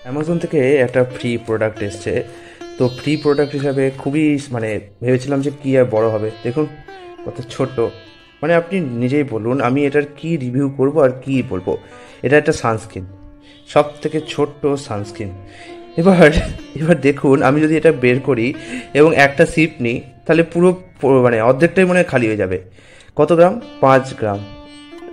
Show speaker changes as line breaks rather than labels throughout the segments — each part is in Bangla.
অ্যামাজন থেকে একটা ফ্রি প্রোডাক্ট এসছে। তো ফ্রি প্রোডাক্ট হিসাবে খুবই ভেবেছিলাম যে কী আর বড় হবে, দেখুন কত ছোট। আপনি নিজেই বলুন আমি এটার কি রিভিউ করব আর কি বলবো। এটা একটা সানস্ক্রিন, সব থেকে ছোট্ট সানস্ক্রিন। এবার এবার দেখুন আমি যদি এটা বের করি এবং একটা সিপ নিই তাহলে পুরো অর্ধেকটাই মনে হয় খালি হয়ে যাবে। কত গ্রাম? 5 গ্রাম।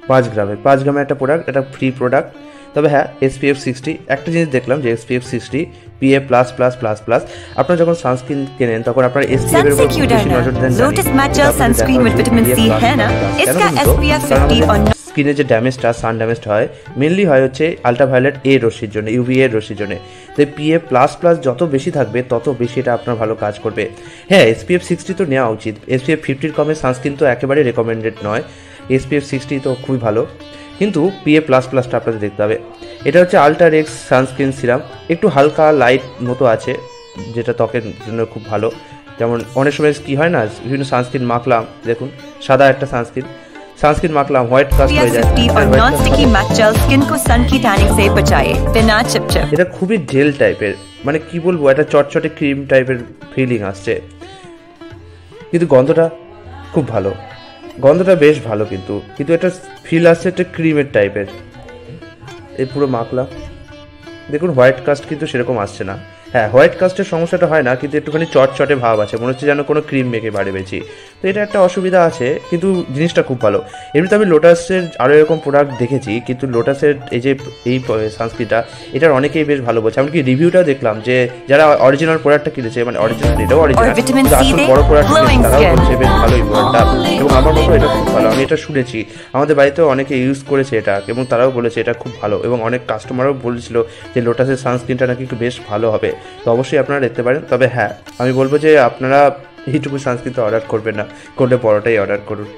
5 গ্রামের একটা প্রোডাক্ট, এটা ফ্রি প্রোডাক্ট। তবে হ্যাঁ, SPF 60। একটা জিনিস দেখলাম যে SPF 60 PA++++। আপনারা যখন সানস্ক্রিন কেনেন তখন আপনার SPF এর উপর বেশি নজর দেন।
Lotus matte gel sunscreen with vitamin C है ना, इसका SPF 50 और
স্কিনে যে ড্যামেজটা, সান ড্যামেজ হয়, মেনলি হয় হচ্ছে আলট্রাভায়োলেট এ রশ্মির জন্য, UVA রশ্মির জন্য। তো PA++ যত বেশি থাকবে তত বেশি এটা আপনার ভালো কাজ করবে। হ্যাঁ, SPF 60 তো নেওয়া উচিত। SPF 50 কমে সানস্ক্রিন তো একেবারে রেকমেন্ডেড নয়। SPF 60 তো খুবই ভালো, কিন্তু PA++টা আপনাদের দেখতে হবে। এটা হচ্ছে আল্ট্রারেক্স সানস্ক্রিন সিরাম, একটু হালকা লাইট মতো আছে, যেটা ত্বকের জন্য খুব ভালো। যেমন অনেক সময় কী হয় না, বিভিন্ন সানস্ক্রিন মাখলাম, দেখুন সাদা একটা সানস্ক্রিন মাখলাম, হোয়াইট কাস্ট হয়ে যায়।
और non sticky matte gel skin को सन की टैनिंग से बचाए बिना चिपचिप।
এটা খুবই জেল টাইপের, কি বলবো, একটা চটচটে ক্রিম টাইপের ফিলিং আসছে, কিন্তু গন্ধটা খুব ভালো, গন্ধটা বেশ ভালো, কিন্তু এটা ফিল আসছে একটা ক্রিমের টাইপের। এই পুরো মাখলাম, দেখুন হোয়াইট কাস্ট কিন্তু সেরকম আসছে না। হ্যাঁ, হোয়াইট কাস্টের সমস্যাটা হয় না, কিন্তু একটুখানি চটচটে ভাব আছে, মনে হচ্ছে যেন কোনো ক্রিম মেখে বেছি। তো এটা একটা অসুবিধা আছে, কিন্তু জিনিসটা খুব ভালো। এমনিতে আমি লোটাসের আরও এরকম প্রোডাক্ট দেখেছি, কিন্তু লোটাসের এই সানস্ক্রিনটা, এটার অনেকেই বেশ ভালো বলছে। এমনকি রিভিউটাও দেখলাম যে যারা অরিজিনাল প্রোডাক্টটা কিনেছে, অরিজিনাল, এটাও অরিজিনাল, আসল বড় প্রোডাক্ট তারাও বলছে বেশ ভালোই প্রোডাক্টটা, এবং আমার মতো এটা খুব ভালো। আমি এটা শুনেছি, আমাদের বাড়িতেও অনেকে ইউজ করেছে এটা, এবং তারাও বলেছে এটা খুব ভালো, এবং অনেক কাস্টমারও বলেছিল যে লোটাসের সানস্ক্রিনটা নাকি একটু বেশ ভালো হবে। তো অবশ্যই আপনারা দেখতে পারেন। তবে হ্যাঁ, আমি বলবো যে আপনারা এইটুকু সানস্ক্রিন তো অর্ডার করবেন না, করলে বড়টাই অর্ডার করুন।